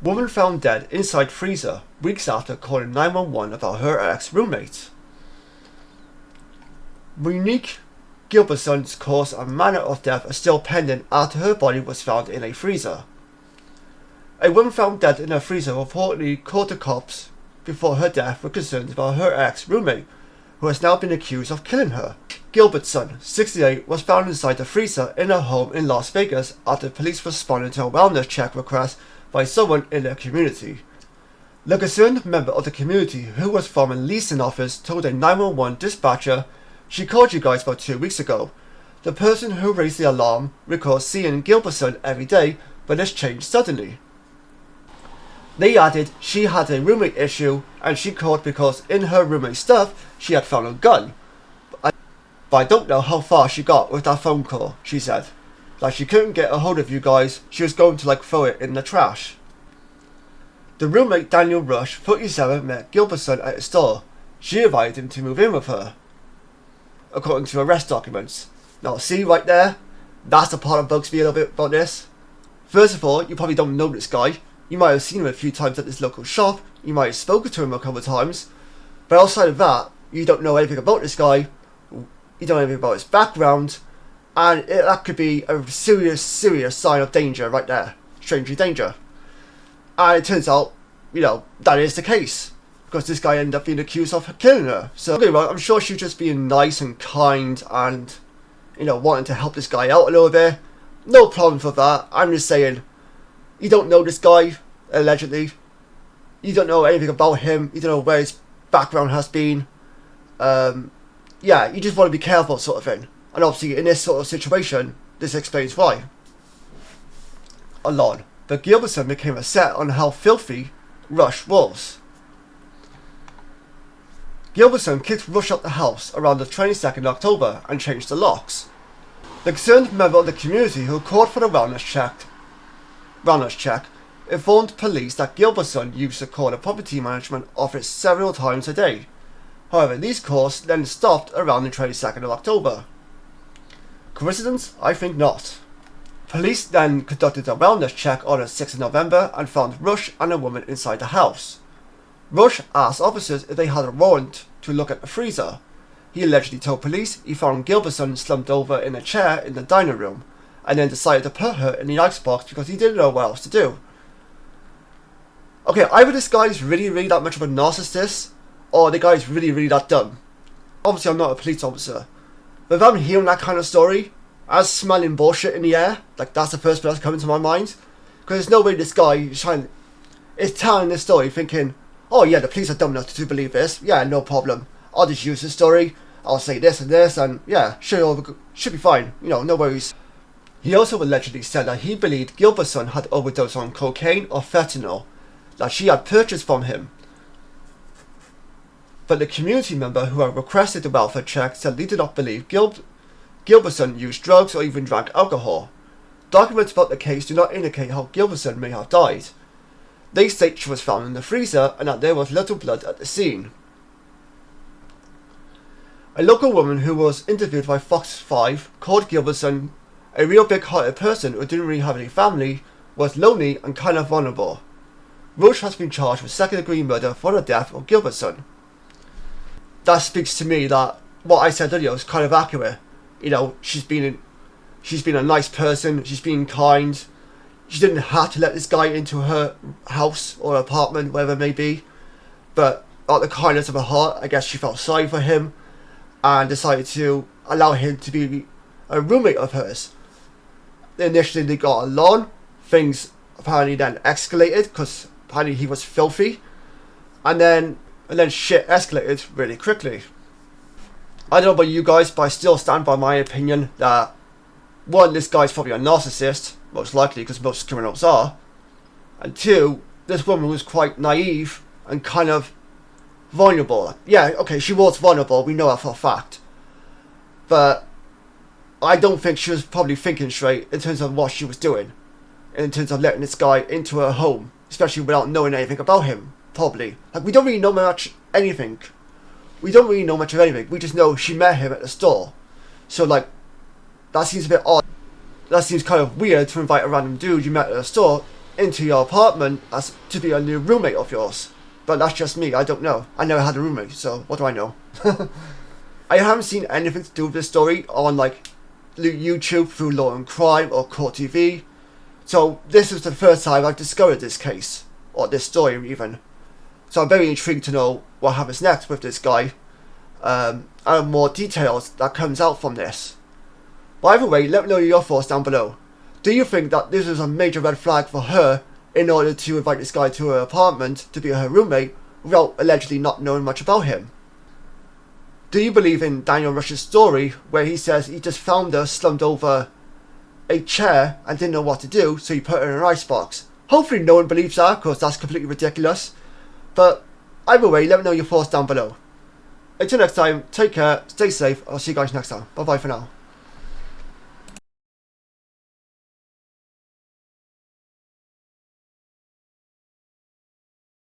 Woman found dead inside freezer weeks after calling 911 about her ex-roommate. Monique Gilbertson's cause and manner of death are still pending after her body was found in a freezer. A woman found dead in a freezer reportedly called the cops before her death with concerns about her ex-roommate, who has now been accused of killing her. Gilbertson, 68, was found inside the freezer in her home in Las Vegas after police responded to a wellness check request by someone in the community. The concerned member of the community, who was from a leasing office, told a 911 dispatcher, "She called you guys about 2 weeks ago. The person who raised the alarm recalls seeing Gilbertson every day, but this changed suddenly." They added she had a roommate issue and she called because in her roommate's stuff she had found a gun. But I don't know how far she got with that phone call, she said. Like she couldn't get a hold of you guys, she was going to throw it in the trash. The roommate Daniel Rush, 47, met Gilbertson at a store. She invited him to move in with her, according to arrest documents. Now see right there, that's the part that bugs me a little bit about this. First of all, you probably don't know this guy. You might have seen him a few times at this local shop, you might have spoken to him a couple of times, but outside of that, you don't know anything about this guy, you don't know anything about his background, and that could be a serious sign of danger right there. Stranger danger. And it turns out, that is the case, because this guy ended up being accused of killing her. So, okay, well, I'm sure she was just being nice and kind and, wanting to help this guy out a little bit. No problem for that. I'm just saying, you don't know this guy, allegedly. You don't know anything about him. You don't know where his background has been. You just want to be careful, sort of thing. And obviously, in this sort of situation, this explains why. Alone, but Gilbertson became upset on how filthy Rush was. Gilbertson kicked Rush out the house around the 22nd of October and changed the locks. The concerned member of the community who called for the wellness check informed police that Gilbertson used to call the property management office several times a day. However, these calls then stopped around the 22nd of October. Coincidence? I think not. Police then conducted a wellness check on the 6th of November and found Rush and a woman inside the house. Rush asked officers if they had a warrant to look at the freezer. He allegedly told police he found Gilbertson slumped over in a chair in the dining room, and then decided to put her in the icebox because he didn't know what else to do. Okay, either this guy's really that much of a narcissist, or the guy's really that dumb. Obviously I'm not a police officer, but if I'm hearing that kind of story, I'm smelling bullshit in the air, that's the first thing that's coming to my mind. Because there's no way this guy is telling this story thinking, oh yeah, the police are dumb enough to believe this, yeah, no problem. I'll just use this story, I'll say this and this, and yeah, should be fine, no worries. He also allegedly said that he believed Gilbertson had overdosed on cocaine or fentanyl that she had purchased from him. But the community member who had requested the welfare check said they did not believe Gilbertson used drugs or even drank alcohol. Documents about the case do not indicate how Gilbertson may have died. They state she was found in the freezer and that there was little blood at the scene. A local woman who was interviewed by Fox 5 called Gilbertson a real big-hearted person who didn't really have any family, was lonely and kind of vulnerable. Rush has been charged with second-degree murder for the death of Gilbertson. That speaks to me that what I said earlier is kind of accurate. She's been a nice person, she's been kind. She didn't have to let this guy into her house or apartment, whatever it may be. But out of the kindness of her heart, I guess she felt sorry for him and decided to allow him to be a roommate of hers. Initially they got along, things apparently then escalated because apparently he was filthy, and then shit escalated really quickly. I don't know about you guys, but I still stand by my opinion that one, this guy's probably a narcissist, most likely because most criminals are, and two, this woman was quite naive and kind of vulnerable. Yeah, okay, she was vulnerable, we know that for a fact, but I don't think she was probably thinking straight in terms of what she was doing, in terms of letting this guy into her home, especially without knowing anything about him, probably. We don't really know much anything. We don't really know much of anything. We just know she met him at the store. So, that seems a bit odd. That seems kind of weird to invite a random dude you met at a store into your apartment as to be a new roommate of yours. But that's just me, I don't know. I never had a roommate, so what do I know? I haven't seen anything to do with this story on like YouTube through Law and Crime or Court TV. So this is the first time I've discovered this case, or this story even. So I'm very intrigued to know what happens next with this guy, and more details that comes out from this. By the way, let me know your thoughts down below. Do you think that this is a major red flag for her in order to invite this guy to her apartment to be her roommate without allegedly not knowing much about him? Do you believe in Daniel Rush's story where he says he just found her slumped over a chair and didn't know what to do, so he put her in an icebox? Hopefully no one believes that, because that's completely ridiculous. But either way, let me know your thoughts down below. Until next time, take care, stay safe, I'll see you guys next time. Bye bye for now.